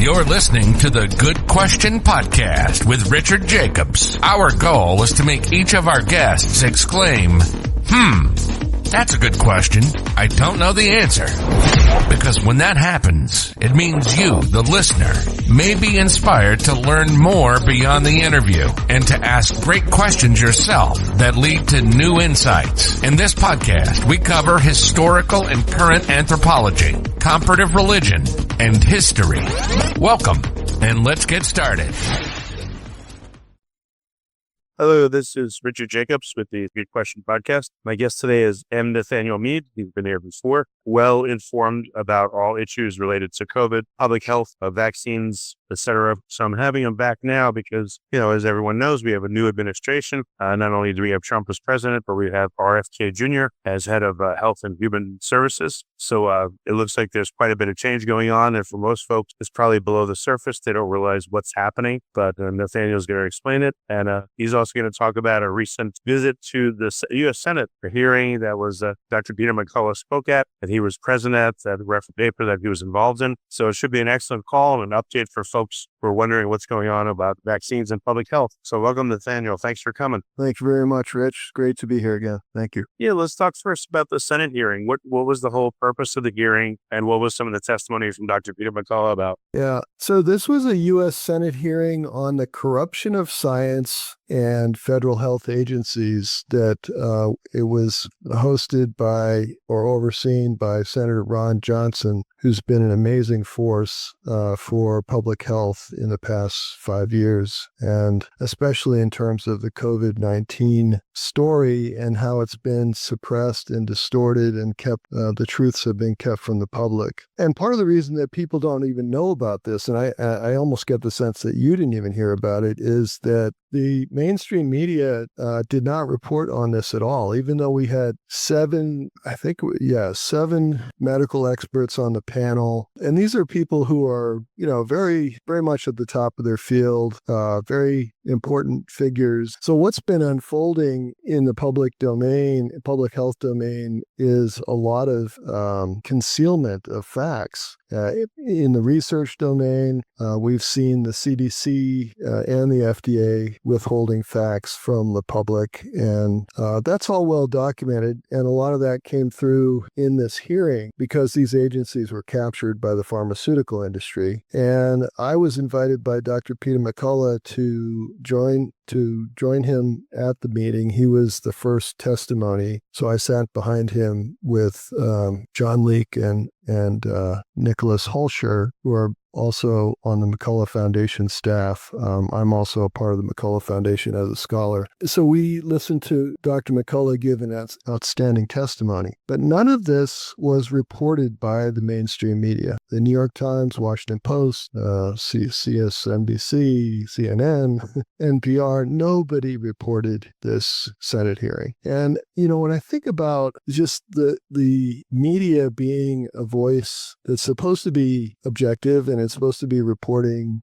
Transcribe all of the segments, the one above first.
You're listening to the Good Question Podcast with Richard Jacobs. Our goal is to make each of our guests exclaim, that's a good question. I don't know the answer. Because when that happens, it means you, the listener, may be inspired to learn more beyond the interview and to ask great questions yourself that lead to new insights. In this podcast, we cover historical and current anthropology, comparative religion, and history. Welcome, and let's get started. Hello, this is Richard Jacobs with the Good Question Podcast. My guest today is M. Nathaniel Mead. He's been here before, well informed about all issues related to COVID, public health, vaccines, etc. So I'm having him back now because, as everyone knows, we have a new administration. Not only do we have Trump as president, but we have RFK Jr. as head of Health and Human Services. So it looks like there's quite a bit of change going on. And for most folks, it's probably below the surface. They don't realize what's happening. But Nathaniel's going to explain it. And he's also going to talk about a recent visit to the U.S. Senate, a hearing that was Dr. Peter McCullough spoke at, and he was present at, that reference paper that he was involved in. So it should be an excellent call and an update for folks who are wondering what's going on about vaccines and public health. So welcome, Nathaniel. Thanks for coming. Thank you very much, Rich. Great to be here again. Thank you. Yeah, let's talk first about the Senate hearing. What was the whole purpose of the hearing, and what was some of the testimony from Dr. Peter McCullough about? Yeah, so this was a U.S. Senate hearing on the corruption of science and federal health agencies that it was hosted by or overseen by Senator Ron Johnson, who's been an amazing force for public health in the past 5 years, and especially in terms of the COVID-19 story and how it's been suppressed and distorted and kept, the truths have been kept from the public. And part of the reason that people don't even know about this, and I almost get the sense that you didn't even hear about it, is that the mainstream media did not report on this at all, even though we had seven medical experts on the panel. And these are people who are, very, very much at the top of their field, very important figures. So what's been unfolding in the public health domain, is a lot of concealment of facts. In the research domain, we've seen the CDC and the FDA withholding facts from the public, and that's all well documented. And a lot of that came through in this hearing because these agencies were captured by the pharmaceutical industry. And I was invited by Dr. Peter McCullough to join him at the meeting. He was the first testimony. So I sat behind him with John Leake and Nicholas Hulsher, who are also on the McCullough Foundation staff. I'm also a part of the McCullough Foundation as a scholar. So we listened to Dr. McCullough give an outstanding testimony. But none of this was reported by the mainstream media. The New York Times, Washington Post, CSNBC, CNN, NPR, nobody reported this Senate hearing. And, when I think about just the media being a voice that's supposed to be objective and it's supposed to be reporting,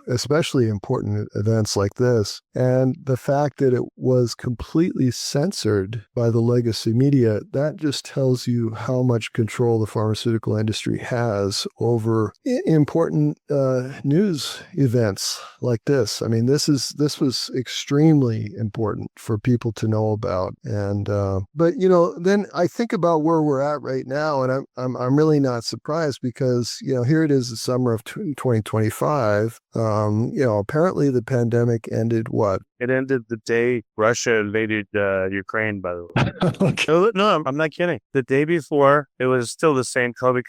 especially important events like this. And the fact that it was completely censored by the legacy media, that just tells you how much control the pharmaceutical industry has over important news events like this. I mean, this was extremely important for people to know about. And but then I think about where we're at right now, and I'm really not surprised because here it is, the summer of 2025. Apparently the pandemic ended what? It ended the day Russia invaded Ukraine, by the way. Okay. No, I'm not kidding. The day before, it was still the same COVID.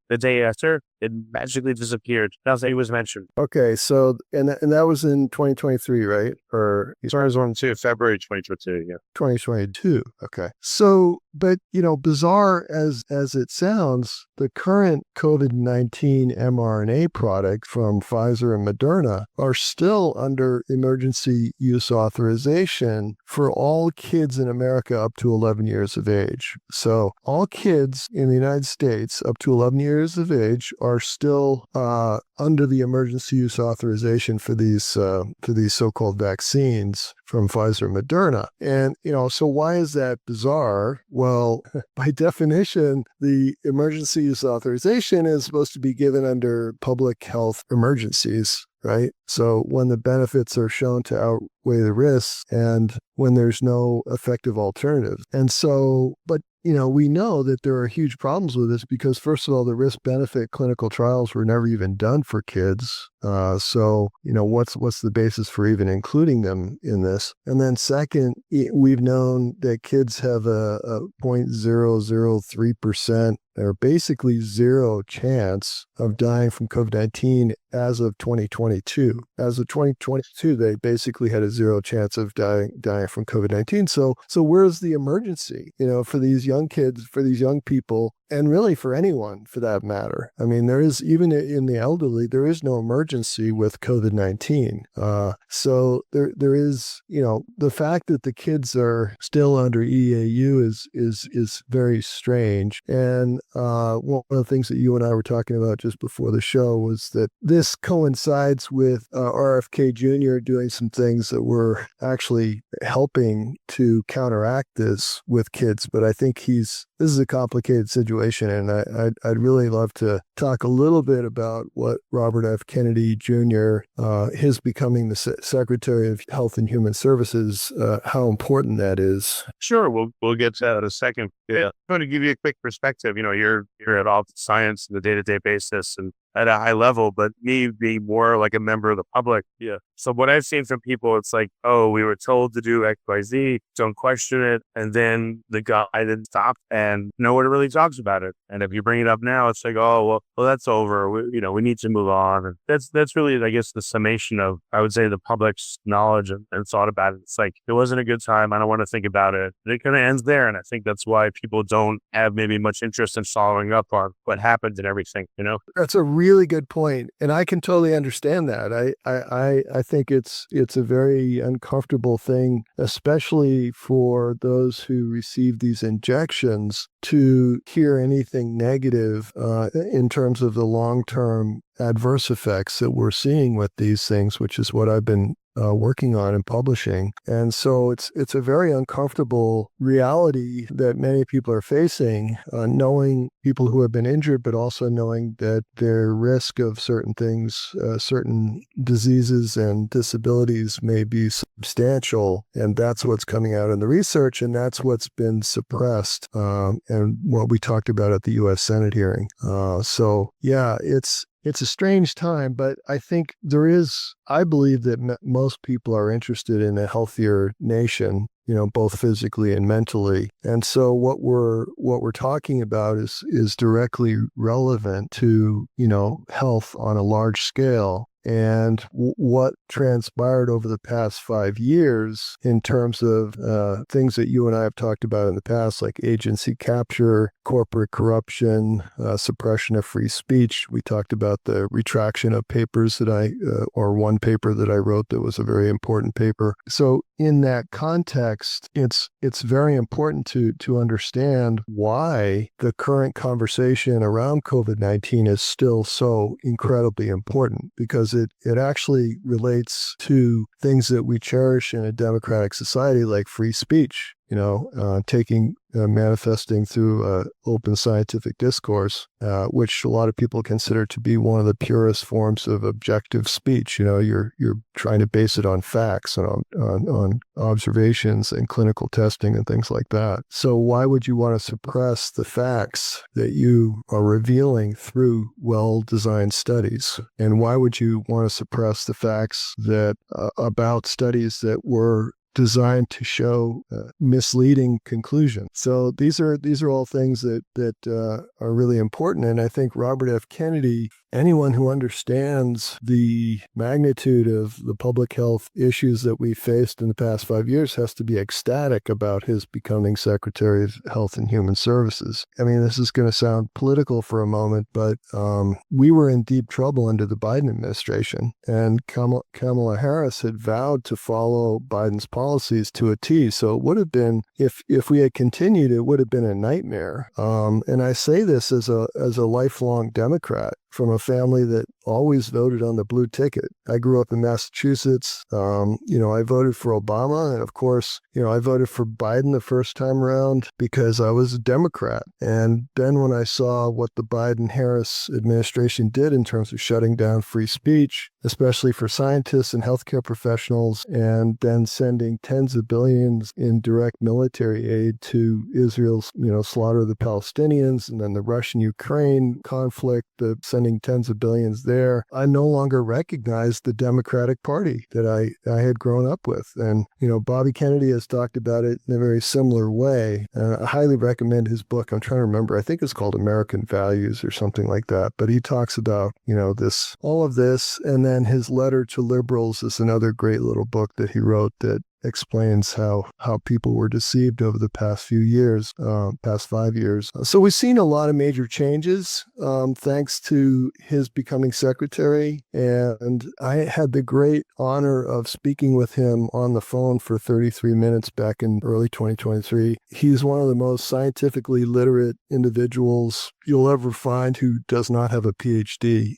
The day after, it magically disappeared. Nothing was mentioned. Okay, so, and that was in 2023, right? Or February 2022, yeah. 2022, okay. So, but, bizarre as it sounds, the current COVID-19 mRNA product from Pfizer and Moderna are still under emergency use authorization for all kids in America up to 11 years of age. So all kids in the United States up to 11 years of age are are still under the emergency use authorization for these so-called vaccines from Pfizer and Moderna. And, so why is that bizarre? Well, by definition, the emergency use authorization is supposed to be given under public health emergencies, right? So when the benefits are shown to outweigh the risks and when there's no effective alternative. And so, but we know that there are huge problems with this because, first of all, the risk-benefit clinical trials were never even done for kids. So, what's the basis for even including them in this? And then second, we've known that kids have a 0.003% or basically zero chance of dying from COVID-19 as of 2022. As of 2022, they basically had a zero chance of dying from COVID-19. So where's the emergency, for these young kids, for these young people, and really for anyone for that matter? I mean, there is, even in the elderly, there is no emergency with COVID-19. So there is, the fact that the kids are still under EAU is very strange. And one of the things that you and I were talking about just before the show was that this coincides with RFK Jr. doing some things that were actually helping to counteract this with kids. But I think this is a complicated situation, and I'd really love to talk a little bit about what Robert F. Kennedy Jr., his becoming the Secretary of Health and Human Services, how important that is. Sure, we'll get to that in a second. Yeah, I'm going to give you a quick perspective. You're at all science on a day-to-day basis and at a high level, but me being more like a member of the public. Yeah. So what I've seen from people, it's like, oh, we were told to do X, Y, Z, don't question it. And then the guy didn't stop and no one really talks about it. And if you bring it up now, it's like, oh, well, that's over. We need to move on. And that's really, I guess, the summation of, I would say, the public's knowledge and thought about it. It's like, it wasn't a good time. I don't want to think about it. And it kind of ends there. And I think that's why people don't have maybe much interest in following up on what happened and everything, That's a really good point. And I can totally understand that. I think it's a very uncomfortable thing, especially for those who receive these injections, to hear anything negative in terms of the long-term adverse effects that we're seeing with these things, which is what I've been working on and publishing. And so it's a very uncomfortable reality that many people are facing, knowing people who have been injured, but also knowing that their risk of certain things, certain diseases and disabilities may be substantial. And that's what's coming out in the research, and that's what's been suppressed, and what we talked about at the U.S. Senate hearing. So yeah, it's a strange time, but I think I believe that most people are interested in a healthier nation, both physically and mentally. And so what we're talking about is directly relevant to, health on a large scale. And what transpired over the past 5 years in terms of things that you and I have talked about in the past, like agency capture, corporate corruption, suppression of free speech. We talked about the retraction of papers or one paper that I wrote that was a very important paper. So in that context, it's very important to understand why the current conversation around COVID-19 is still so incredibly important, because it actually relates to things that we cherish in a democratic society, like free speech, manifesting through open scientific discourse, which a lot of people consider to be one of the purest forms of objective speech. You're trying to base it on facts and on observations and clinical testing and things like that. So why would you want to suppress the facts that you are revealing through well-designed studies? And why would you want to suppress the facts that about studies that were designed to show misleading conclusions? So these are all things that are really important. And I think Robert F. Kennedy, anyone who understands the magnitude of the public health issues that we faced in the past 5 years, has to be ecstatic about his becoming Secretary of Health and Human Services. I mean, this is going to sound political for a moment, but we were in deep trouble under the Biden administration, and Kamala Harris had vowed to follow Biden's policies to a T. So it would have been, if we had continued, it would have been a nightmare. And I say this as a lifelong Democrat. from a family that always voted on the blue ticket. I grew up in Massachusetts. I voted for Obama. And of course, I voted for Biden the first time around because I was a Democrat. And then when I saw what the Biden-Harris administration did in terms of shutting down free speech, especially for scientists and healthcare professionals, and then sending tens of billions in direct military aid to Israel's, slaughter of the Palestinians, and then the Russian-Ukraine conflict, the sending tens of billions there, I no longer recognized the Democratic Party that I had grown up with. And, Bobby Kennedy has talked about it in a very similar way. I highly recommend his book. I'm trying to remember. I think it's called American Values or something like that. But he talks about, all of this. And then his letter to liberals is another great little book that he wrote that explains how people were deceived over the past few years, past 5 years. So we've seen a lot of major changes thanks to his becoming secretary. And I had the great honor of speaking with him on the phone for 33 minutes back in early 2023. He's one of the most scientifically literate individuals you'll ever find who does not have a PhD.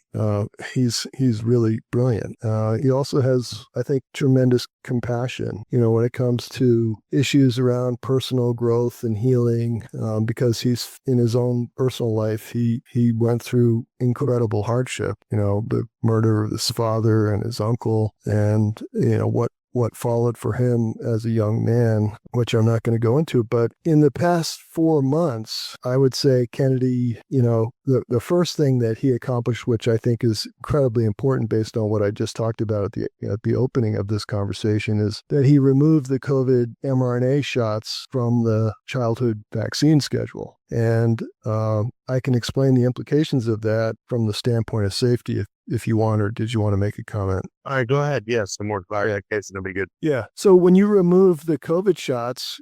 He's really brilliant. He also has, I think, tremendous compassion, when it comes to issues around personal growth and healing, because he's in his own personal life, he went through incredible hardship, the murder of his father and his uncle, and, what followed for him as a young man, which I'm not going to go into. But in the past 4 months, I would say Kennedy, the first thing that he accomplished, which I think is incredibly important based on what I just talked about at the opening of this conversation, is that he removed the COVID mRNA shots from the childhood vaccine schedule. And I can explain the implications of that from the standpoint of safety if you want, or did you want to make a comment? All right, go ahead. Yes, some more clarity. That case, it'll be good. Yeah. So when you remove the COVID shots,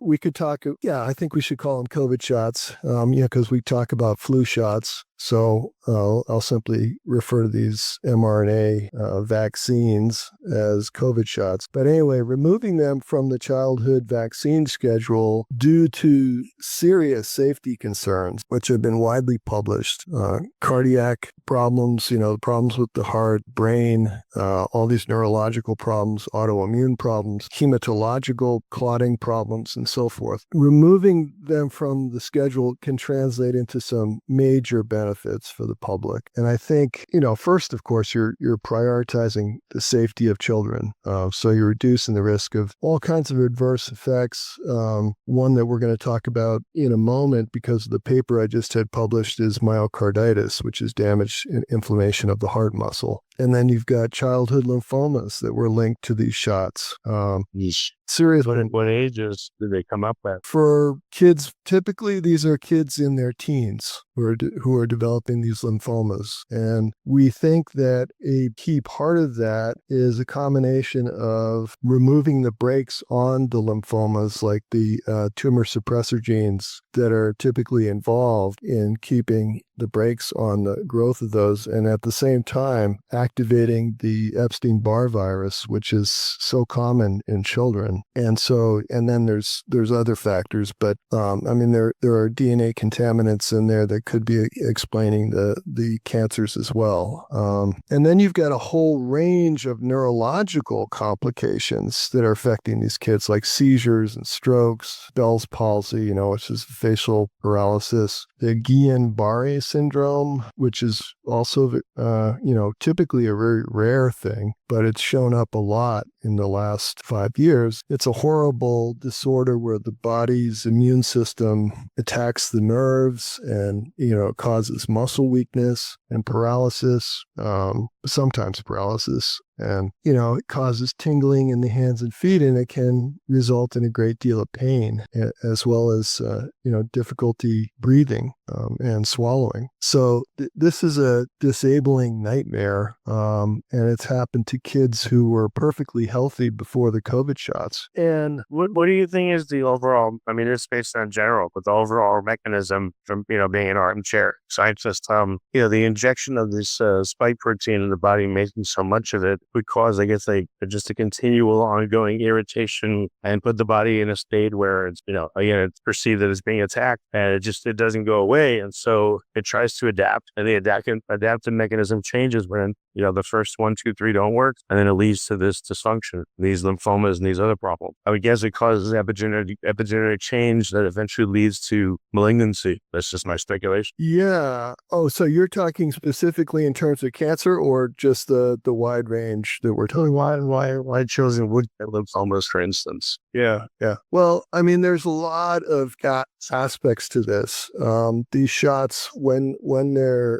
we could talk. Yeah, I think we should call them COVID shots. Because we talk about flu shots. So I'll simply refer to these mRNA vaccines as COVID shots. But anyway, removing them from the childhood vaccine schedule due to serious safety concerns, which have been widely published, cardiac problems, problems with the heart, brain, all these neurological problems, autoimmune problems, hematological clotting problems, and so forth. Removing them from the schedule can translate into some major benefits for the public. And I think, first, of course, you're prioritizing the safety of children. So you're reducing the risk of all kinds of adverse effects. One that we're going to talk about in a moment, because the paper I just had published, is myocarditis, which is damage and inflammation of the heart muscle. And then you've got childhood lymphomas that were linked to these shots. Serious. What ages do they come up at? For kids, typically these are kids in their teens who are developing these lymphomas. And we think that a key part of that is a combination of removing the brakes on the lymphomas, like the tumor suppressor genes that are typically involved in keeping the brakes on the growth of those, and at the same time activating the Epstein-Barr virus, which is so common in children. And then there's other factors, but there are DNA contaminants in there that could be explaining the cancers as well. And then you've got a whole range of neurological complications that are affecting these kids, like seizures and strokes, Bell's palsy, which is facial paralysis, the Guillain-Barré syndrome, which is also, typically a very rare thing, but it's shown up a lot in the last 5 years. It's a horrible disorder where the body's immune system attacks the nerves and, causes muscle weakness and paralysis, sometimes paralysis. And, it causes tingling in the hands and feet, and it can result in a great deal of pain, as well as, difficulty breathing and swallowing. So this is a disabling nightmare, and it's happened to kids who were perfectly healthy before the COVID shots. And what do you think is the overall, it's based on general, but the overall mechanism from, being an armchair scientist, the injection of this spike protein in the body, making so much of it, would cause, I guess, just a continual ongoing irritation and put the body in a state where it's, it's perceived that it's being attacked, and it doesn't go away. away. And so it tries to adapt, and the adaptive mechanism changes when, the first 1, 2, 3 don't work. And then it leads to this dysfunction, these lymphomas and these other problems. I would guess it causes epigenetic change that eventually leads to malignancy. That's just my speculation. Yeah. Oh, so you're talking specifically in terms of cancer or just the wide range that we're talking? Why chosen would get lymphomas, for instance? Yeah. Well, I mean, there's a lot of aspects to this. These shots, when they're,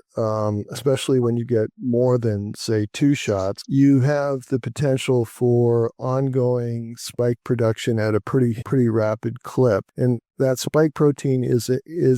especially when you get more than, say, 2 shots, you have the potential for ongoing spike production at a pretty rapid clip. And that spike protein is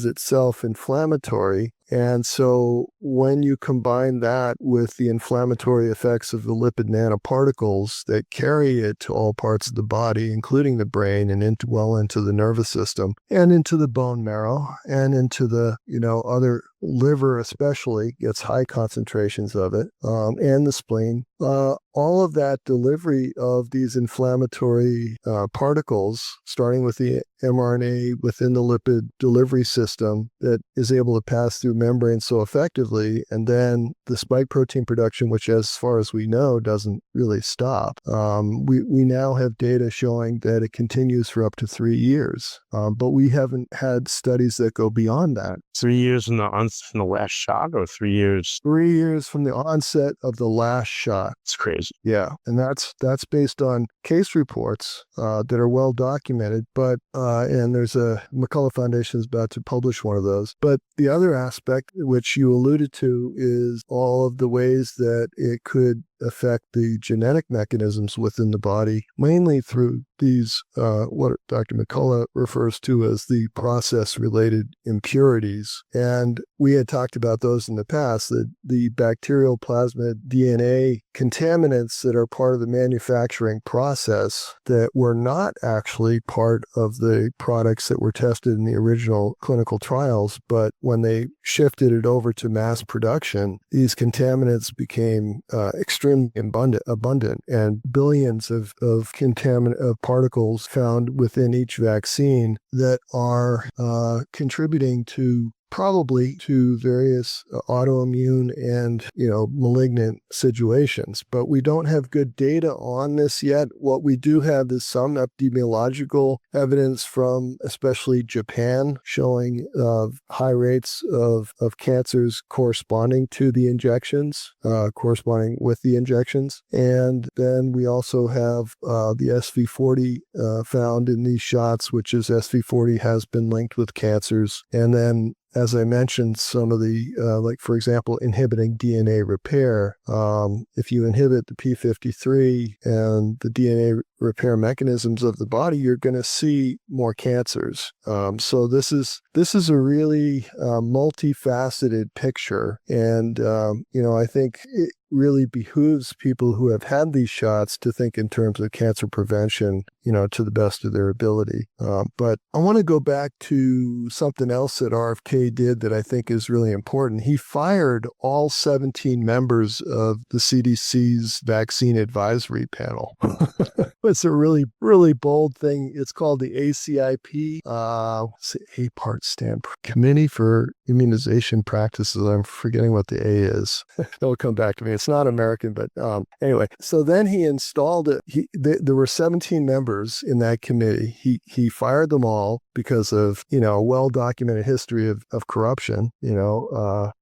itself inflammatory. And so when you combine that with the inflammatory effects of the lipid nanoparticles that carry it to all parts of the body, including the brain and into the nervous system and into the bone marrow and into the, other liver especially gets high concentrations of it, and the spleen. All of that delivery of these inflammatory particles, starting with the mRNA within the lipid delivery system that is able to pass through membrane so effectively, and then the spike protein production, which as far as we know doesn't really stop. We now have data showing that it continues for up to 3 years, but we haven't had studies that go beyond that. 3 years from the last shot, or 3 years? 3 years from the onset of the last shot. It's crazy. Yeah, and that's based on case reports that are well documented. But and there's a McCullough Foundation is about to publish one of those. But the other aspect, which you alluded to, is all of the ways that it could affect the genetic mechanisms within the body, mainly through these, what Dr. McCullough refers to as the process-related impurities. And we had talked about those in the past, that the bacterial plasmid DNA contaminants that are part of the manufacturing process that were not actually part of the products that were tested in the original clinical trials, but when they shifted it over to mass production, these contaminants became extremely abundant, and billions of particles found within each vaccine that are contributing probably to various autoimmune and, malignant situations. But we don't have good data on this yet. What we do have is some epidemiological evidence from especially Japan showing high rates of cancers corresponding to the injections, corresponding with the injections. And then we also have the SV40 found in these shots, which is SV40 has been linked with cancers. And then, as I mentioned, some of the, like, for example, inhibiting DNA repair. If you inhibit the P53 and the DNA repair mechanisms of the body, you're going to see more cancers. So this is a really multifaceted picture. And, I think it really behooves people who have had these shots to think in terms of cancer prevention, to the best of their ability. But I want to go back to something else that RFK did that I think is really important. He fired all 17 members of the CDC's vaccine advisory panel. It's a really, really bold thing. It's called the ACIP, A-part stand Committee for Immunization Practices. I'm forgetting what the A is. It'll come back to me. It's not American, but anyway. So then he installed it. There were 17 members in that committee. He fired them all because of, a well-documented history of corruption,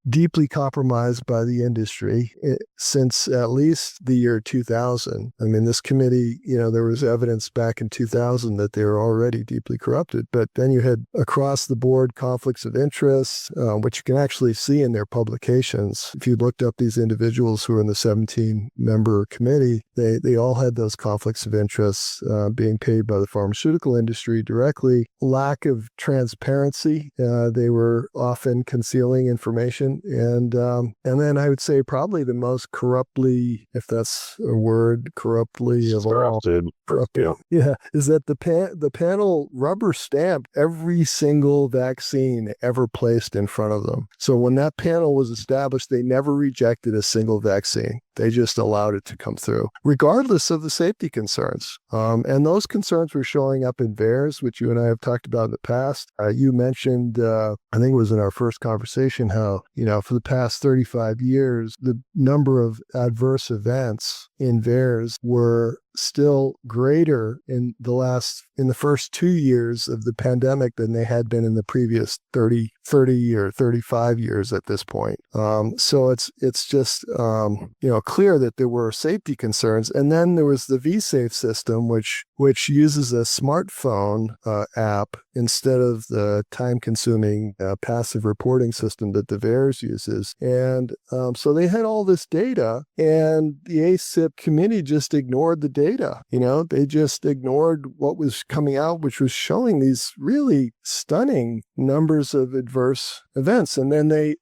deeply compromised by the industry since at least the year 2000. I mean, this committee, there was evidence back in 2000 that they were already deeply corrupted. But then you had across the board conflicts of interest, which you can actually see in their publications. If you looked up these individuals who were in the 17-member committee, they all had those conflicts of interest being paid by the pharmaceutical industry directly. Lack of transparency. They were often concealing information. And then I would say probably the most corruptly, if that's a word, corruptly of all. Corrupted. Yeah, is that the panel rubber stamped every single vaccine ever placed in front of them. So when that panel was established, they never rejected a single vaccine. They just allowed it to come through, regardless of the safety concerns. And those concerns were showing up in VAERS, which you and I have talked about about in the past. You mentioned, I think it was in our first conversation, how, for the past 35 years, the number of adverse events in VAERS were still greater in the first 2 years of the pandemic than they had been in the previous 30 or 35 years at this point. So it's just, clear that there were safety concerns. And then there was the vSafe system, which uses a smartphone app instead of the time-consuming passive reporting system that the VAERS uses. And so they had all this data, and the ACIP committee just ignored the data. They just ignored what was coming out, which was showing these really stunning numbers of adverse events. And then they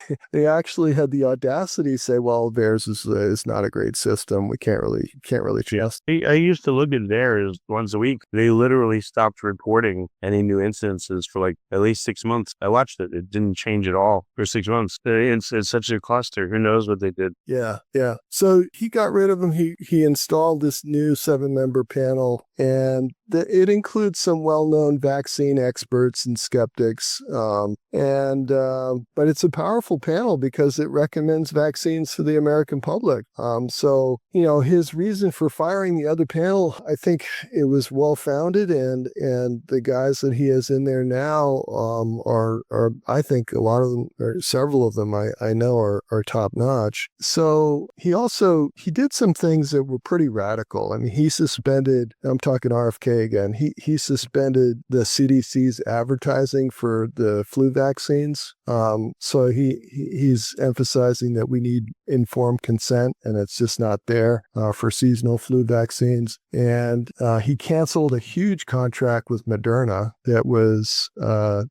actually had the audacity to say, well, VAERS is not a great system. We can't really trust. I used to look at VAERS once a week. They literally stopped reporting any new incidences for like at least 6 months. I watched it. It didn't change at all for 6 months. It's such a cluster. Who knows what they did? Yeah. So he got rid of them. He installed this new 7-member panel, and it includes some well-known vaccine experts and skeptics. But it's a powerful panel because it recommends vaccines for the American public. So his reason for firing the other panel, I think it was well-founded, and the guys that he has in there now are I think a lot of them, or several of them I know are top-notch. So he did some things that were pretty radical. I mean, he suspended, I'm talking RFK again, he suspended the CDC's advertising for the flu vaccines. So he's emphasizing that we need informed consent, and it's just not there for seasonal flu vaccines. And he canceled a huge contract with Moderna that was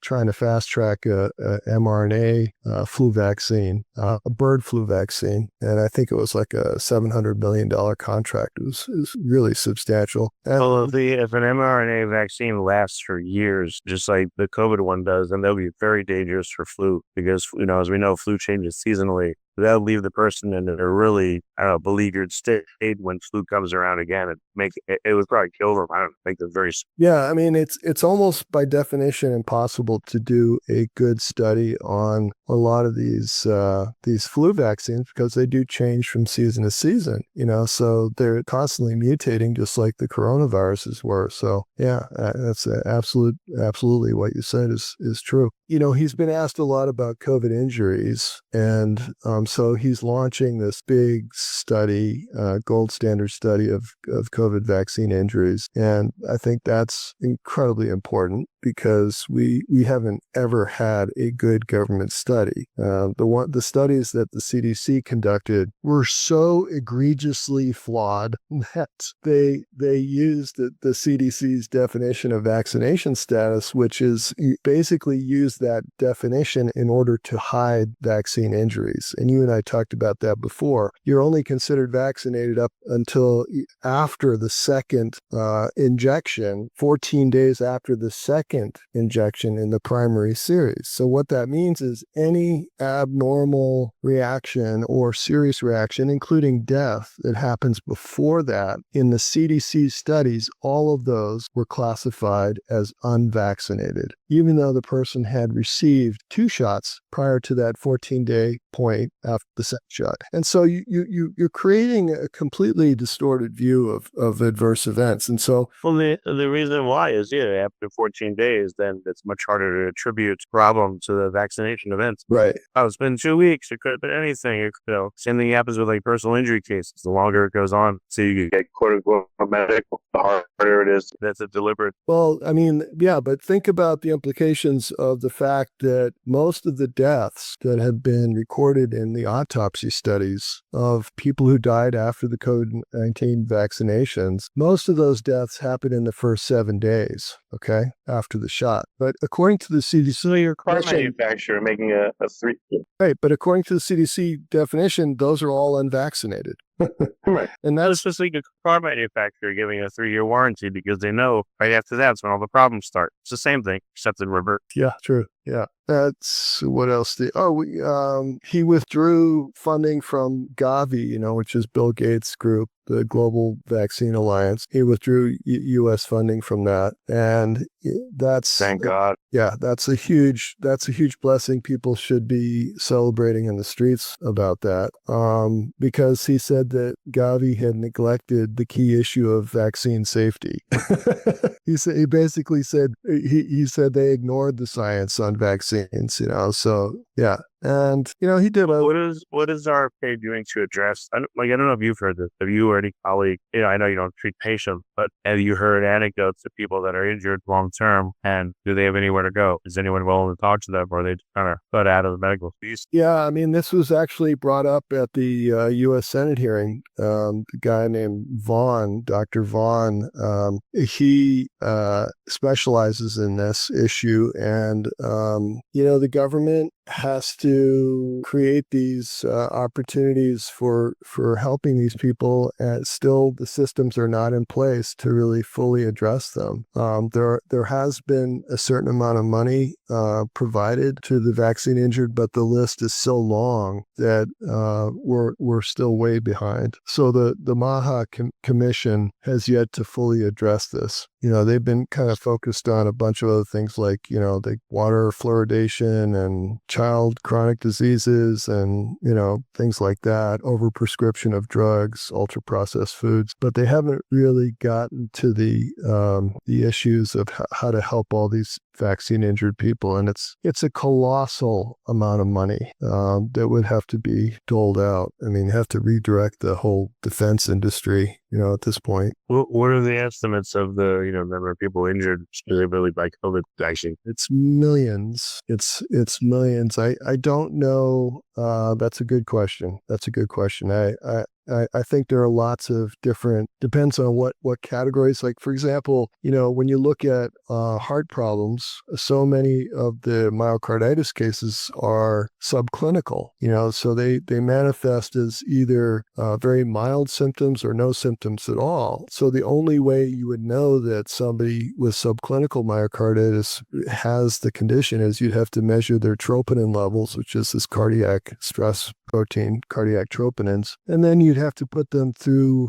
trying to fast track a mRNA flu vaccine, a bird flu vaccine. And I think it was like a $700 million contract. It was really substantial. Well, if an mRNA vaccine lasts for years, just like the COVID one does, then they'll be very dangerous for flu because, as we know, flu changes seasonally. That'll leave the person in a really, beleaguered state when flu comes around again. It would probably kill them. I don't think they're very. Yeah, I mean, it's almost by definition impossible to do a good study on a lot of these flu vaccines because they do change from season to season. So they're constantly mutating, just like the coronaviruses were. So yeah, that's absolutely what you said is true. He's been asked a lot about COVID injuries, and so he's launching this big study, gold standard study of COVID vaccine injuries. And I think that's incredibly important because we haven't ever had a good government study. The studies that the CDC conducted were so egregiously flawed that they used the CDC's definition of vaccination status, which is basically used that definition in order to hide vaccine injuries. And you and I talked about that before. You're only considered vaccinated up until after the second injection, 14 days after the second injection in the primary series. So what that means is any abnormal reaction or serious reaction, including death, that happens before that, in the CDC studies, all of those were classified as unvaccinated, even though the person had received 2 shots prior to that 14-day point after the second shot. And so you're creating a completely distorted view of adverse events. And so, well, the reason why is after 14 days, then it's much harder to attribute problem to the vaccination events. Right. Oh, it's been 2 weeks. It could have been anything. Same thing happens with like personal injury cases. The longer it goes on, so you get quote unquote medical, the harder it is. That's a deliberate. Well, I mean, yeah, but think about the implications of the fact that most of the deaths that have been recorded in the autopsy studies of people who died after the COVID-19 vaccinations, most of those deaths happened in the first 7 days, okay, after the shot. But according to the CDC... So your car manufacturer making a 3... Right, but according to the CDC definition, those are all unvaccinated. Right. And that's just like a car manufacturer giving a 3-year warranty because they know right after that's when all the problems start. It's the same thing, except in reverse. Yeah, true. Yeah. That's what else? He withdrew funding from Gavi, which is Bill Gates' group, the Global Vaccine Alliance. He withdrew U.S. funding from that, and Thank God. yeah, that's a huge blessing. People should be celebrating in the streets about that, because he said that Gavi had neglected the key issue of vaccine safety. He basically said he said they ignored the science on vaccines. So yeah. And he did What is our RFK doing to address? I don't know if you've heard this. Have you or any colleague? I know you don't treat patients, but have you heard anecdotes of people that are injured long term, and do they have anywhere to go? Is anyone willing to talk to them, or are they just kind of put out of the medical space? Yeah, I mean, this was actually brought up at the U.S. Senate hearing. The guy named Dr. Vaughn, he specializes in this issue, and the government has to create these opportunities for helping these people, and still the systems are not in place to really fully address them. There has been a certain amount of money provided to the vaccine injured, but the list is so long that we're still way behind. So the MAHA Commission has yet to fully address this. They've been kind of focused on a bunch of other things like, the water fluoridation and child chronic diseases and, things like that, overprescription of drugs, ultra processed foods, but they haven't really gotten to the issues of how to help all these vaccine injured people. And it's a colossal amount of money that would have to be doled out. I mean, you have to redirect the whole defense industry, at this point. What are the estimates of the number of people injured specifically by COVID vaccine? It's millions. It's millions. I don't know. That's a good question. I think there are lots of different, depends on what categories. Like, for example, when you look at heart problems, so many of the myocarditis cases are subclinical, so they manifest as either very mild symptoms or no symptoms at all. So the only way you would know that somebody with subclinical myocarditis has the condition is you'd have to measure their troponin levels, which is this cardiac stress protein, cardiac troponins, and then you'd have to put them through,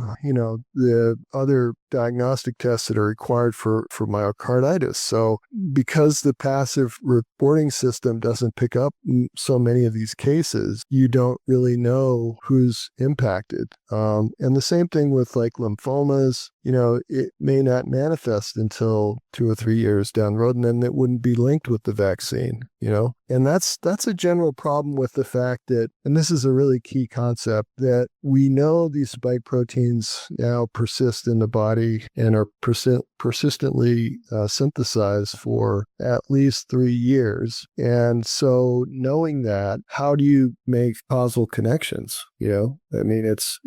the other diagnostic tests that are required for myocarditis. So because the passive reporting system doesn't pick up so many of these cases, you don't really know who's impacted. And the same thing with like lymphomas, it may not manifest until 2 or 3 years down the road, and then it wouldn't be linked with the vaccine, and that's a general problem with the fact that, and this is a really key concept, that we know these spike proteins now persist in the body and are persistently synthesized for at least 3 years. And so knowing that, how do you make causal connections? I mean, it's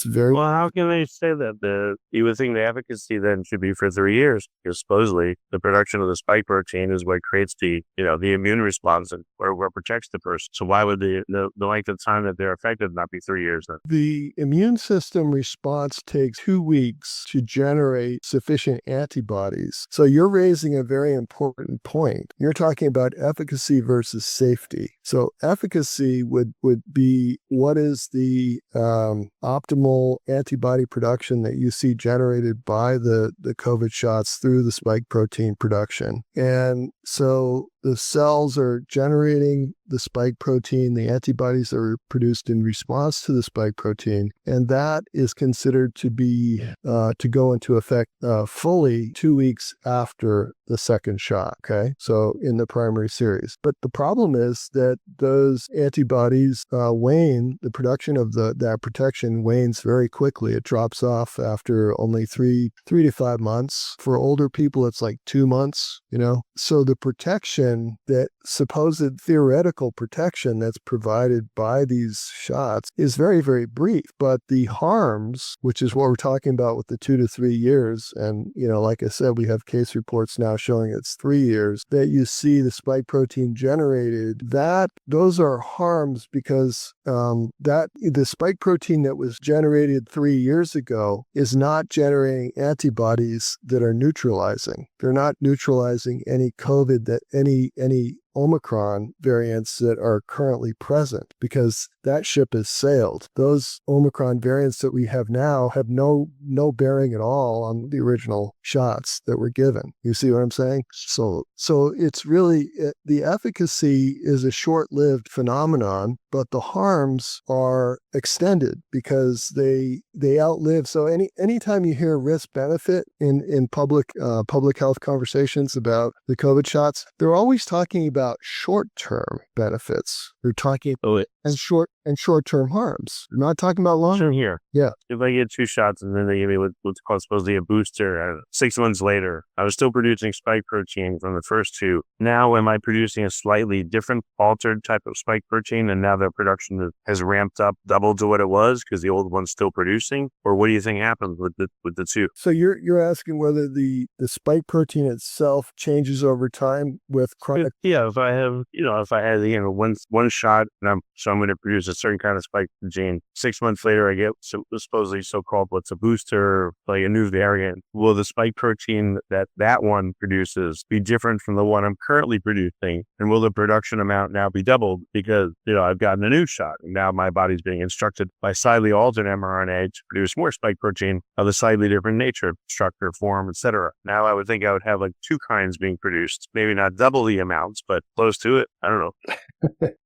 very well. How can they say that? You would think the efficacy then should be for 3 years, because supposedly the production of the spike protein is what creates the the immune response and what protects the person. So why would the length of time that they're affected not be 3 years then? The immune system response takes 2 weeks to generate sufficient antibodies. So you're raising a very important point. You're talking about efficacy versus safety. So efficacy would be what is the optimal antibody production that you see generated by the COVID shots through the spike protein production. And so the cells are generating the spike protein, the antibodies are produced in response to the spike protein, and that is considered to be to go into effect fully 2 weeks after the second shot. Okay, so in the primary series. But the problem is that those antibodies wane. The production of that protection wanes very quickly. It drops off after only 3 to 5 months. For older people, it's like 2 months. So the protection, that supposed theoretical protection that's provided by these shots, is very, very brief. But the harms, which is what we're talking about with the 2 to 3 years, and like I said, we have case reports now showing it's 3 years that you see the spike protein generated. Those are harms because that the spike protein that was generated 3 years ago is not generating antibodies that are neutralizing. They're not neutralizing any COVID, that any Omicron variants that are currently present, because that ship has sailed. Those Omicron variants that we have now have no bearing at all on the original shots that were given. You see what I'm saying? So it's really, the efficacy is a short-lived phenomenon, but the harms are extended because they outlive. So anytime you hear risk benefit in public health conversations about the COVID shots, they're always talking about short-term benefits. They're talking and short-term harms. They're not talking about long. Sure, here. Yeah. If I get 2 shots and then they give me what's called supposedly a booster, I don't know, 6 months later, I was still producing spike protein from the first 2. Now, am I producing a slightly different, altered type of spike protein, and now the production has ramped up, doubled to what it was because the old one's still producing? Or what do you think happens with the 2? So you're asking whether the spike protein itself changes over time with chronic. Yeah, if I had one shot, and I'm going to produce a certain kind of spike protein. 6 months later, I get supposedly so-called what's a booster, like a new variant. Will the spike protein that one produces be different from the one I'm currently producing? And will the production amount now be doubled because, I've gotten a new shot and now my body's being instructed by slightly altered mRNA to produce more spike protein of a slightly different nature, structure, form, etc. Now I would think I would have like 2 kinds being produced, maybe not double the amounts, but close to it. I don't know.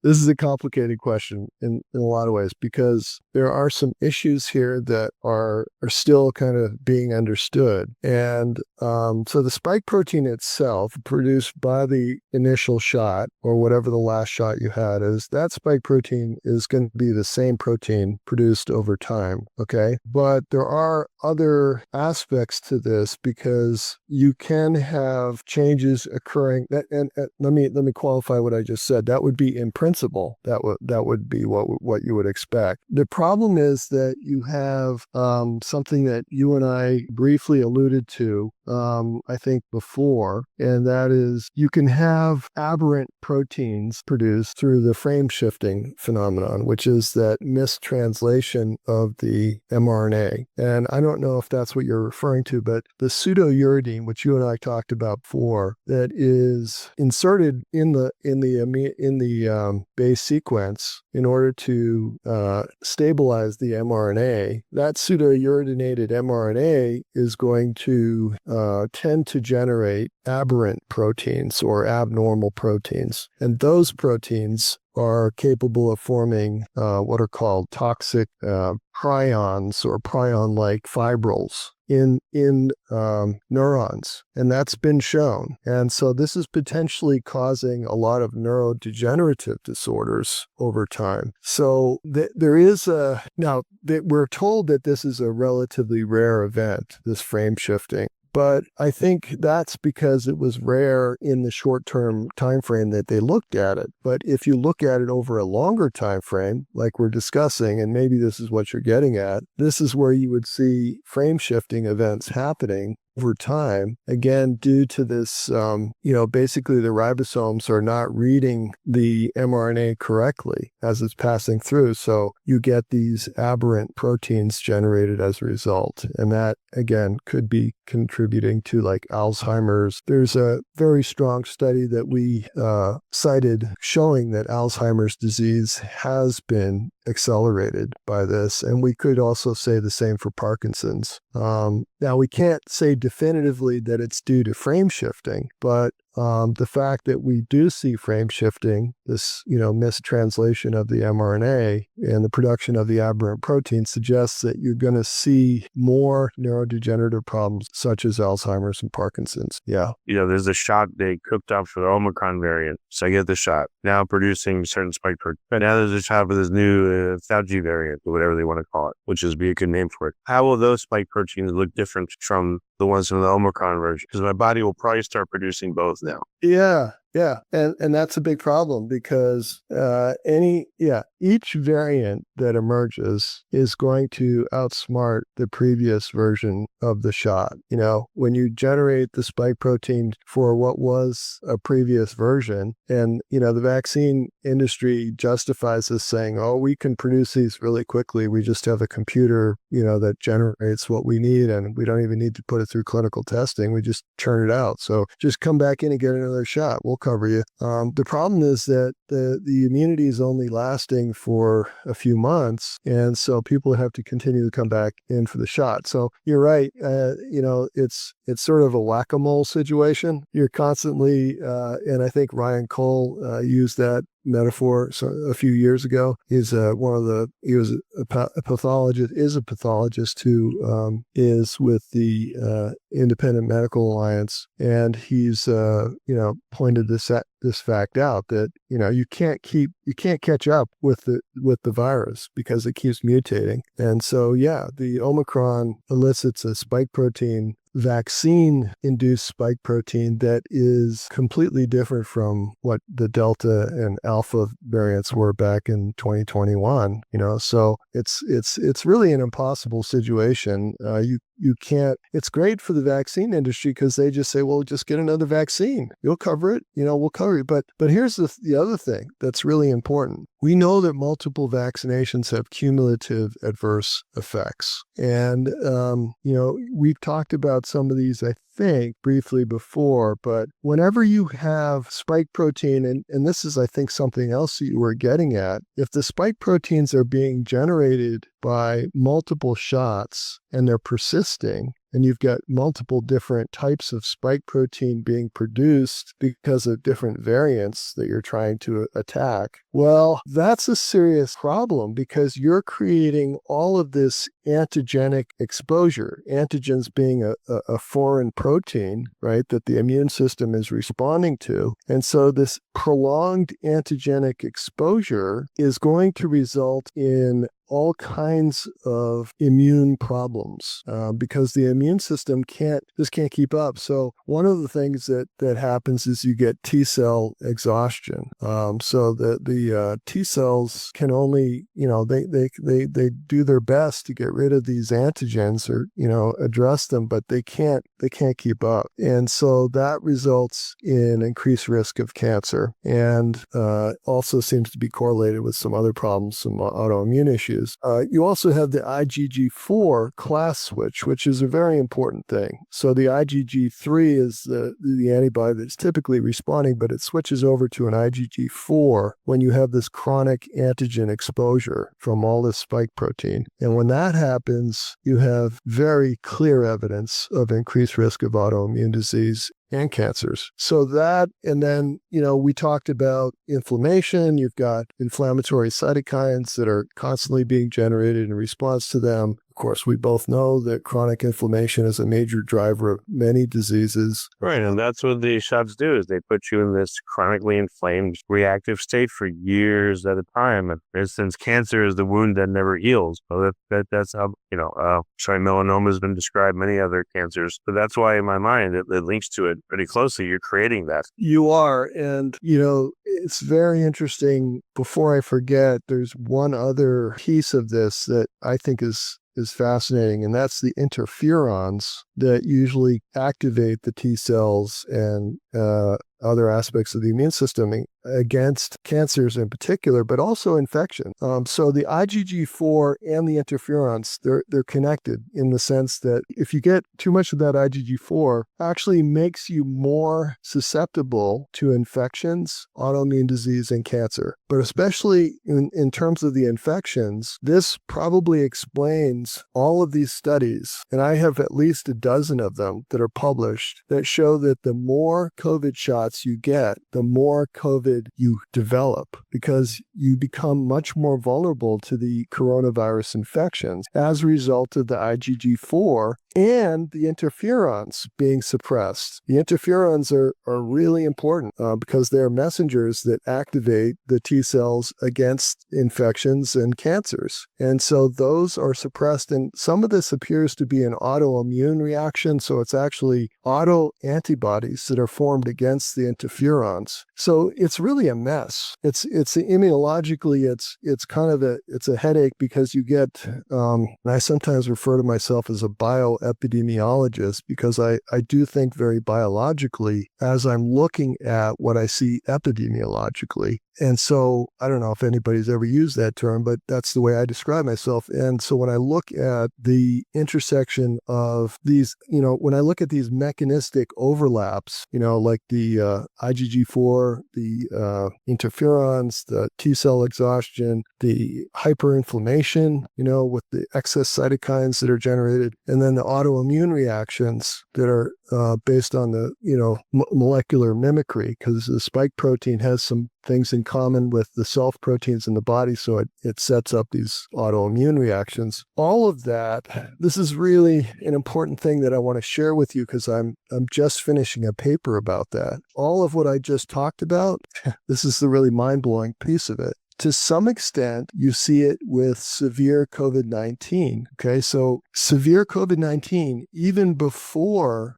This is a complicated question in a lot of ways, because there are some issues here that are still kind of being understood. And so the spike protein itself produced by the initial shot, or whatever the last shot you had is, that spike protein is going to be the same protein produced over time. Okay. But there are other aspects to this, because you can have changes occurring that, and let me qualify what I just said. That would be in principle, that would be what you would expect. The problem is that you have something that you and I briefly alluded to, I think before, and that is you can have aberrant proteins produced through the frame shifting phenomenon, which is that mistranslation of the mRNA. And I don't know if that's what you're referring to, but the pseudouridine, which you and I talked about before, that is inserted in the base sequence in order to stabilize the mRNA, that pseudouridinated mRNA is going to tend to generate aberrant proteins or abnormal proteins. And those proteins are capable of forming what are called toxic prions or prion-like fibrils in neurons, and that's been shown. And so this is potentially causing a lot of neurodegenerative disorders over time. So there is now that we're told that this is a relatively rare event, this frame shifting. But I think that's because it was rare in the short-term time frame that they looked at it. But if you look at it over a longer time frame, like we're discussing, and maybe this is what you're getting at, this is where you would see frame shifting events happening over time, again, due to this, basically the ribosomes are not reading the mRNA correctly as it's passing through. So you get these aberrant proteins generated as a result. And that, again, could be contributing to like Alzheimer's. There's a very strong study that we cited showing that Alzheimer's disease has been accelerated by this. And we could also say the same for Parkinson's. Now, we can't say definitively that it's due to frame shifting, but the fact that we do see frame shifting, this, mistranslation of the mRNA and the production of the aberrant protein suggests that you're going to see more neurodegenerative problems such as Alzheimer's and Parkinson's. Yeah. There's a shot they cooked up for the Omicron variant. So I get the shot. Now producing certain spike protein. But now there's a shot for this new Fauci variant, or whatever they want to call it, which is be a good name for it. How will those spike proteins look different from the ones from the Omicron version? Because my body will probably start producing both now. Yeah. And that's a big problem, because each variant that emerges is going to outsmart the previous version of the shot. When you generate the spike protein for what was a previous version, and, the vaccine industry justifies this saying, oh, we can produce these really quickly. We just have a computer, that generates what we need, and we don't even need to put it through clinical testing. We just churn it out. So just come back in and get another shot. We'll cover you. The problem is that the immunity is only lasting for a few months, and so people have to continue to come back in for the shot. So you're right. It's sort of a whack-a-mole situation. You're constantly, and I think Ryan Cole used that metaphor a few years ago. He was a pathologist who is with the Independent Medical Alliance, and he's pointed this fact out that you can't catch up with the virus because it keeps mutating. And so the Omicron elicits a spike protein, vaccine-induced spike protein that is completely different from what the Delta and Alpha variants were back in 2021. So it's really an impossible situation. You can't. It's great for the vaccine industry because they just say, well, just get another vaccine. You'll cover it. We'll cover it. But here's the other thing that's really important. We know that multiple vaccinations have cumulative adverse effects. And, we've talked about some of these, I think, briefly before, but whenever you have spike protein, and this is, I think, something else that you were getting at, if the spike proteins are being generated by multiple shots and they're persisting, and you've got multiple different types of spike protein being produced because of different variants that you're trying to attack, well, that's a serious problem because you're creating all of this antigenic exposure, antigens being a foreign protein, right, that the immune system is responding to. And so this prolonged antigenic exposure is going to result in all kinds of immune problems because the immune system can't keep up. So one of the things that happens is you get T cell exhaustion. So the T cells can only, they do their best to get rid of these antigens or, address them, but they can't keep up. And so that results in increased risk of cancer and also seems to be correlated with some other problems, some autoimmune issues. You also have the IgG4 class switch, which is a very important thing. So the IgG3 is the antibody that's typically responding, but it switches over to an IgG4 when you have this chronic antigen exposure from all this spike protein. And when that happens, you have very clear evidence of increased risk of autoimmune disease and cancers. So that, and then, we talked about inflammation. You've got inflammatory cytokines that are constantly being generated in response to them. Of course, we both know that chronic inflammation is a major driver of many diseases. Right, and that's what these shots do, is they put you in this chronically inflamed reactive state for years at a time. And for instance, cancer is the wound that never heals. So that's how, melanoma has been described, many other cancers. But that's why in my mind, it links to it pretty closely. You're creating that. You are. And, it's very interesting. Before I forget, there's one other piece of this that I think is fascinating, and that's the interferons that usually activate the T cells and other aspects of the immune system against cancers in particular, but also infection. So the IgG4 and the interferons, they're connected in the sense that if you get too much of that IgG4, actually makes you more susceptible to infections, autoimmune disease, and cancer. But especially in terms of the infections, this probably explains all of these studies, and I have at least a dozen of them that are published that show that the more COVID shots you get, the more COVID you develop because you become much more vulnerable to the coronavirus infections as a result of the IgG4 and the interferons being suppressed. The interferons are really important because they're messengers that activate the T cells against infections and cancers. And so those are suppressed. And some of this appears to be an autoimmune reaction. So it's actually autoantibodies that are formed against the interferons. So it's really a mess. It's immunologically, it's kind of a headache because you get, and I sometimes refer to myself as a bioelectronic epidemiologist because I do think very biologically as I'm looking at what I see epidemiologically. And so I don't know if anybody's ever used that term, but that's the way I describe myself. And so when I look at the intersection of these, when I look at these mechanistic overlaps, like the IgG4, the interferons, the T cell exhaustion, the hyperinflammation, with the excess cytokines that are generated, and then the autoimmune reactions that are based on the, molecular mimicry, because the spike protein has some things in common with the self proteins in the body. So it sets up these autoimmune reactions. All of that, this is really an important thing that I want to share with you because I'm just finishing a paper about that. All of what I just talked about, this is the really mind-blowing piece of it. To some extent, you see it with severe COVID-19. Okay, so severe COVID-19, even before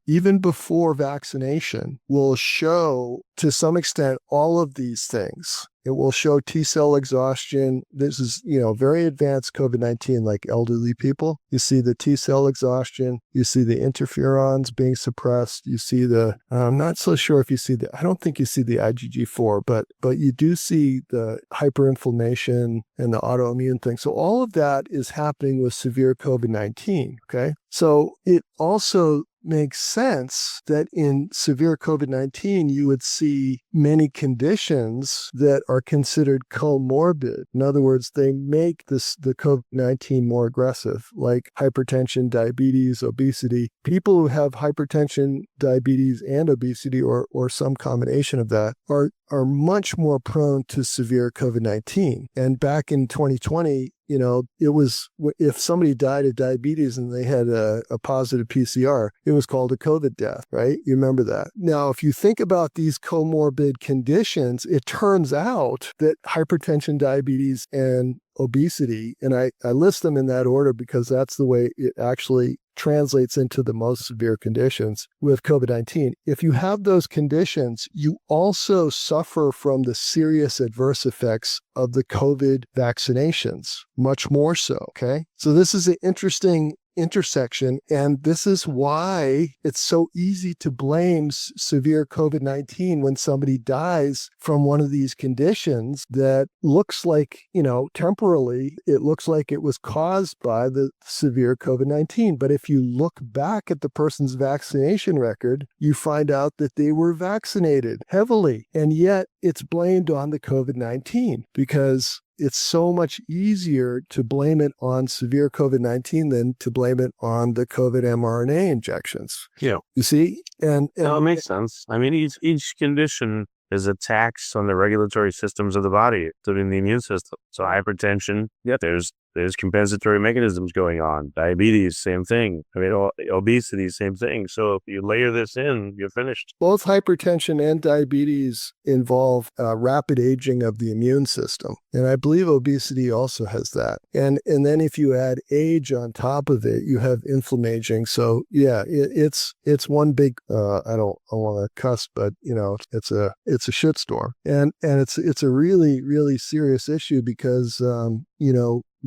vaccination, will show to some extent all of these things. It will show T cell exhaustion. This is, very advanced COVID-19, like elderly people. You see the T cell exhaustion. You see the interferons being suppressed. You see I'm not so sure if you see I don't think you see the IgG4, but you do see the hyperinflammation and the autoimmune thing. So all of that is happening with severe COVID-19. Okay. So it also makes sense that in severe COVID-19, you would see many conditions that are considered comorbid. In other words, they make the COVID-19 more aggressive, like hypertension, diabetes, obesity. People who have hypertension, diabetes, and obesity, or some combination of that, are much more prone to severe COVID-19. And back in 2020, it was, if somebody died of diabetes and they had a positive PCR, it was called a COVID death, right? You remember that. Now, if you think about these comorbid conditions, it turns out that hypertension, diabetes, and obesity, and I list them in that order because that's the way it actually translates into the most severe conditions with COVID-19. If you have those conditions, you also suffer from the serious adverse effects of the COVID vaccinations, much more so, okay? So this is an interesting intersection, and this is why it's so easy to blame severe COVID-19 when somebody dies from one of these conditions that looks like, temporarily, it looks like it was caused by the severe COVID-19. But if you look back at the person's vaccination record, you find out that they were vaccinated heavily, and yet it's blamed on the COVID-19 because it's so much easier to blame it on severe COVID-19 than to blame it on the COVID mRNA injections. Yeah. You see? And No, it makes sense. I mean, each condition is a tax on the regulatory systems of the body, including the immune system. So hypertension, there's compensatory mechanisms going on. Diabetes, same thing. I mean, obesity, same thing. So if you layer this in, you're finished. Both hypertension and diabetes involve rapid aging of the immune system. And I believe obesity also has that. And then if you add age on top of it, you have inflammaging. So yeah, it's one big, I don't want to cuss, but it's a shitstorm. And it's a really, really serious issue because,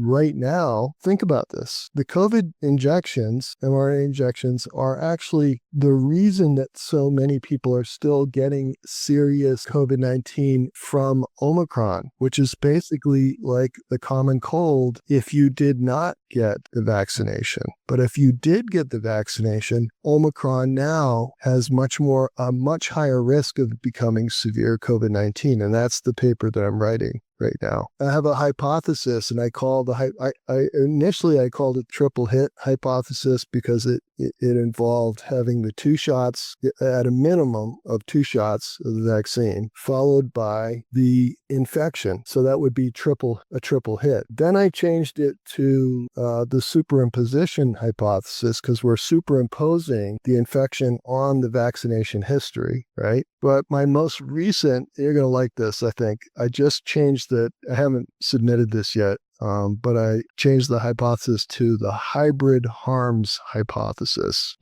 right now, think about this. The COVID injections, mRNA injections, are actually the reason that so many people are still getting serious COVID-19 from Omicron, which is basically like the common cold if you did not get the vaccination. But if you did get the vaccination, Omicron now has a much higher risk of becoming severe COVID-19. And that's the paper that I'm writing right now. I have a hypothesis, and I called initially I called it triple hit hypothesis because it involved having the 2 shots, at a minimum of 2 shots of the vaccine, followed by the infection. So that would be a triple hit. Then I changed it to the superimposition hypothesis because we're superimposing the infection on the vaccination history, right? But my most recent, you're going to like this, I think. I just changed I haven't submitted this yet, but I changed the hypothesis to the hybrid harms hypothesis.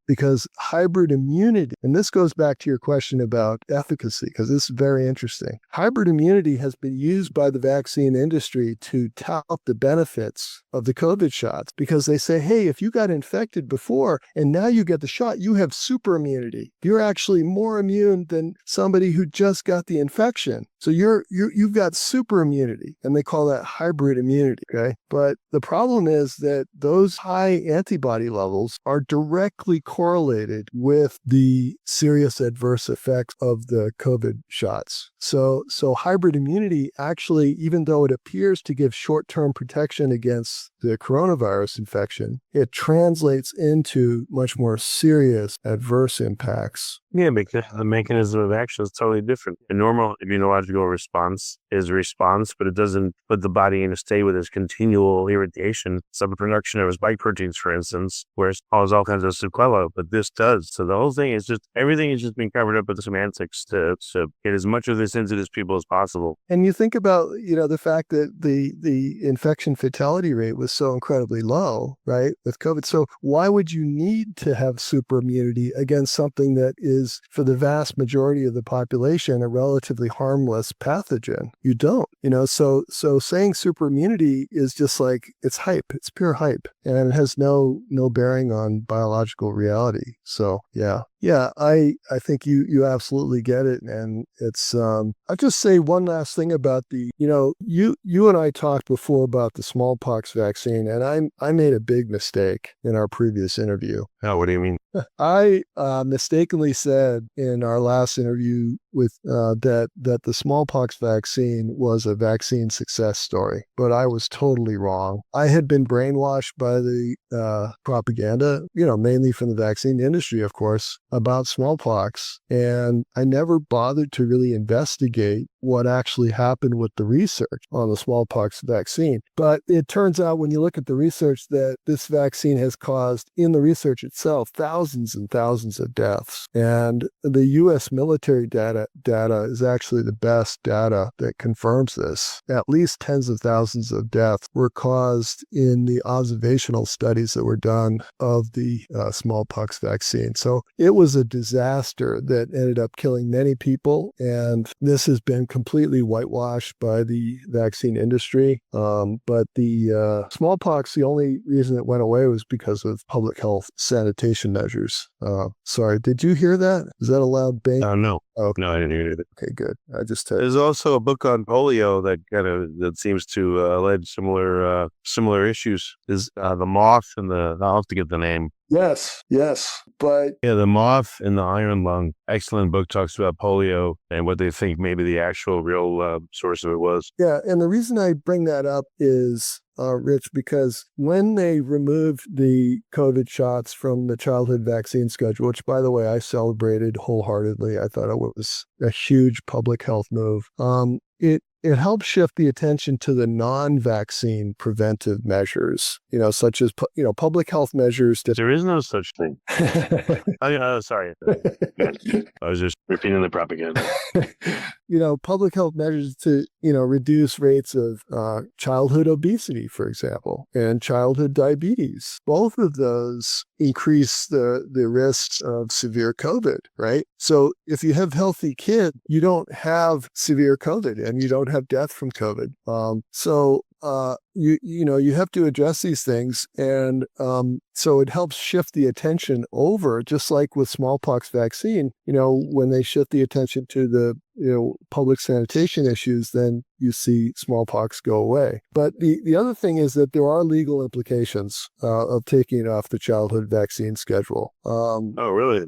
because hybrid immunity, and this goes back to your question about efficacy, because this is very interesting. Hybrid immunity has been used by the vaccine industry to tout the benefits of the COVID shots, because they say, hey, if you got infected before and now you get the shot, you have super immunity. You're actually more immune than somebody who just got the infection. So you've got super immunity, and they call that hybrid immunity, okay? But the problem is that those high antibody levels are directly correlated with the serious adverse effects of the COVID shots. So hybrid immunity actually, even though it appears to give short-term protection against the coronavirus infection, it translates into much more serious adverse impacts. Yeah, because the mechanism of action is totally different. A normal immunological response is a response, but it doesn't put the body in a state with this continual irritation, subproduction of spike proteins, for instance, where it causes all kinds of sequelae, but this does. So the whole thing is just, everything is just being covered up with semantics to get as much of this into these people as possible. And you think about, the fact that the infection fatality rate was so incredibly low, right, with COVID. So why would you need to have super immunity against something that is, for the vast majority of the population, a relatively harmless pathogen? You don't, so saying super immunity is just like, it's hype. It's pure hype, and it has no bearing on biological reality. So yeah, I think you absolutely get it. And it's, I'll just say one last thing about you and I talked before about the smallpox vaccine, and I made a big mistake in our previous interview. Oh, what do you mean? I mistakenly said in our last interview with that the smallpox vaccine was a vaccine success story, but I was totally wrong. I had been brainwashed by the propaganda, mainly from the vaccine industry, of course, about smallpox, and I never bothered to really investigate what actually happened with the research on the smallpox vaccine. But it turns out, when you look at the research, that this vaccine has caused, in the research itself, thousands and thousands of deaths. And the U.S. military data is actually the best data that confirms this. At least tens of thousands of deaths were caused in the observational studies that were done of the smallpox vaccine. So it was a disaster that ended up killing many people, and this has been completely whitewashed by the vaccine industry. But the smallpox, the only reason it went away was because of public health sanitation measures. Sorry, did you hear that? Is that a loud bang? No. Oh, no, I didn't hear it. Okay, good. There's also a book on polio that seems to allege similar issues. Is the moth and I'll have to get the name. Yes, but yeah, the moth and the iron lung. Excellent book, talks about polio and what they think maybe the actual real source of it was. Yeah, and the reason I bring that up is, Rich, because when they removed the COVID shots from the childhood vaccine schedule, which, by the way, I celebrated wholeheartedly, I thought it was a huge public health move. It helps shift the attention to the non-vaccine preventive measures, such as, public health measures. There is no such thing. Sorry. I was just repeating the propaganda. Public health measures to, reduce rates of childhood obesity, for example, and childhood diabetes. Both of those increase the risks of severe COVID, right? So if you have healthy kids, you don't have severe COVID and you don't have death from COVID. You have to address these things. And so it helps shift the attention over, just like with smallpox vaccine, when they shift the attention to the, public sanitation issues, then you see smallpox go away. But the other thing is that there are legal implications of taking it off the childhood vaccine schedule. Oh, really?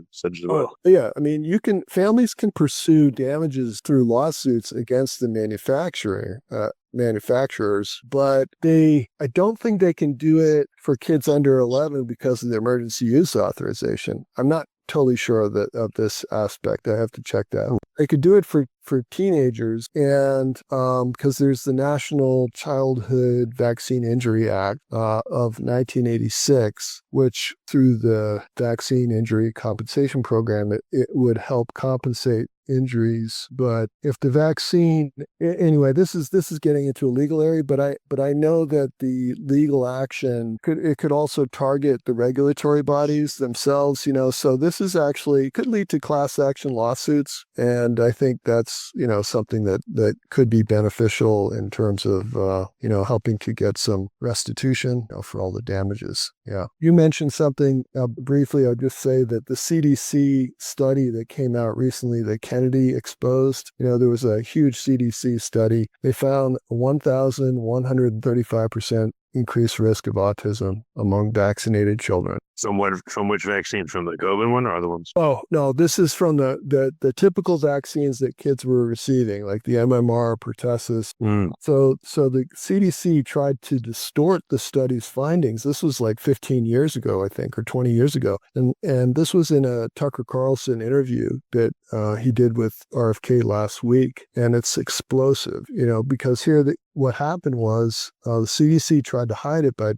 Yeah. I mean, families can pursue damages through lawsuits against the manufacturers, but I don't think they can do it for kids under 11 because of the emergency use authorization. I'm not totally sure of this aspect. I have to check that. They could do it for for teenagers. And because there's the National Childhood Vaccine Injury Act of 1986, which through the Vaccine Injury Compensation Program, it would help compensate injuries. But if the vaccine, anyway, this is getting into a legal area, but I know that the legal action could also target the regulatory bodies themselves, so this is actually could lead to class action lawsuits. And I think that's, something that could be beneficial in terms of, helping to get some restitution for all the damages. Yeah. You mentioned something briefly. I'll just say that the CDC study that came out recently, that Kennedy exposed, there was a huge CDC study. They found 1,135% increased risk of autism among vaccinated children. From which vaccine? From the COVID one or other ones? Oh, no, this is from the typical vaccines that kids were receiving, like the MMR, pertussis. So the CDC tried to distort the study's findings. This was like 15 years ago, I think, or 20 years ago. And this was in a Tucker Carlson interview that he did with RFK last week. And it's explosive, because here what happened was the CDC tried to hide it by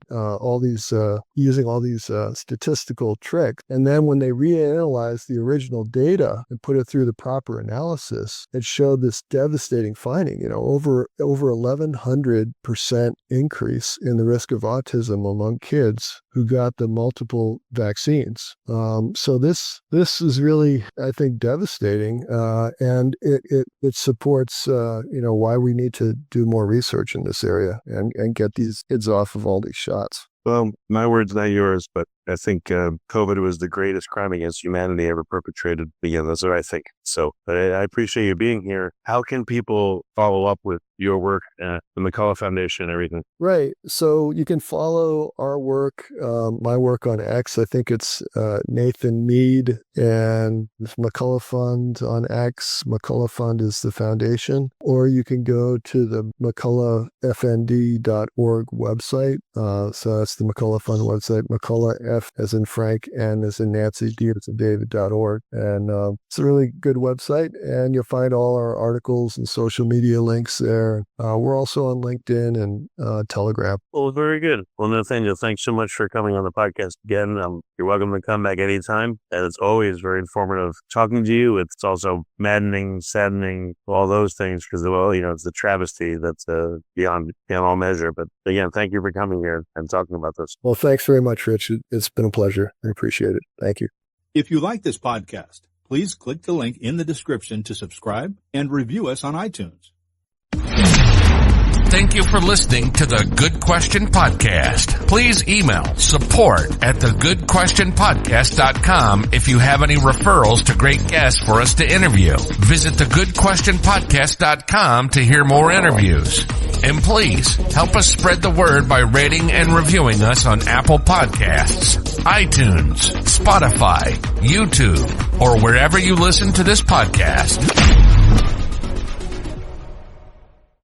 using all these statistical tricks. And then when they reanalyzed the original data and put it through the proper analysis, it showed this devastating finding, over 1,100% increase in the risk of autism among kids who got the multiple vaccines. So this is really, I think, devastating. And it supports, why we need to do more research in this area and get these kids off of all these shots. Well, my words, not yours, but I think COVID was the greatest crime against humanity ever perpetrated. Again, that's what I think. So, but I appreciate you being here. How can people follow up with your work, the McCullough Foundation and everything? Right. So you can follow our work, my work on X. I think it's Nathan Mead, and this McCullough Fund on X. McCullough Fund is the foundation. Or you can go to the McCulloughFND.org website. So that's the McCullough Fund website, McCullough F as in Frank, N as in Nancy, D as in David.org. And it's a really good website, and you'll find all our articles and social media links there. We're also on LinkedIn and Telegram. Well, very good. Well, Nathaniel, thanks so much for coming on the podcast again. You're welcome to come back anytime. And it's always very informative talking to you. It's also maddening, saddening, all those things, because, it's a travesty that's beyond all measure. But again, thank you for coming here and talking about this. Well, thanks very much, Rich. It's been a pleasure. I appreciate it. Thank you. If you like this podcast, please click the link in the description to subscribe and review us on iTunes. Thank you for listening to the Good Question Podcast. Please email support@thegoodquestionpodcast.com if you have any referrals to great guests for us to interview. Visit thegoodquestionpodcast.com to hear more interviews. And please help us spread the word by rating and reviewing us on Apple Podcasts, iTunes, Spotify, YouTube, or wherever you listen to this podcast.